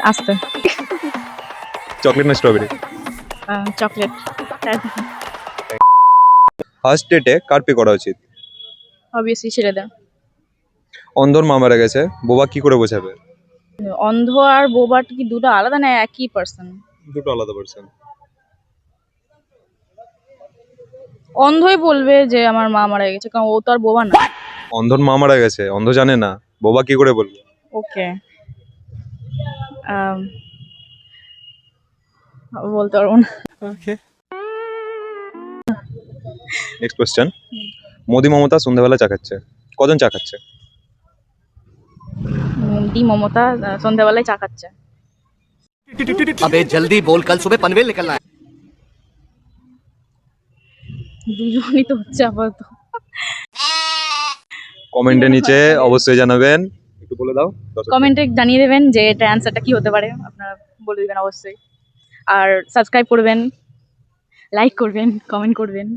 আসতে চকলেট না strawberry? Chocolate. First ডেটে কার পে করা উচিত? অবভিয়াসলি ছেলেদের। অন্ধর মা মারা গেছে, বোবা কি করে বোঝাবে? অন্ধ আর বোবা কি দুটো আলাদা না একই পার্সন? দুটো আলাদা পার্সন। অন্ধই বলবে যে আমার মা মারা গেছে, কারণ ও তো আর বোবা না। অন্ধর মা মারা গেছে, অন্ধ জানে না, বোবা কি করে বলবে? ওকে, বলতে পারবো না। Next question. মোদি মমতা সন্ধ্যাবেলা চা খাচ্ছে, কজন চা খাচ্ছে? মোদি মমতা সন্ধ্যাবেলায় চা খাচ্ছে। अबे जल्दी बोल, कल सुबह पनवेल निकलना है। দুজনই তো হচ্ছে আপাতত। কমেন্টের নিচে অবশ্যই জানাবেন, একটু বলে দাও। কমেন্টে জানিয়ে দেবেন যে এটা অ্যান্সারটা কি হতে পারে, আপনারা বলে দেবেন অবশ্যই। আর সাবস্ক্রাইব করবেন, লাইক করবেন, কমেন্ট করবেন।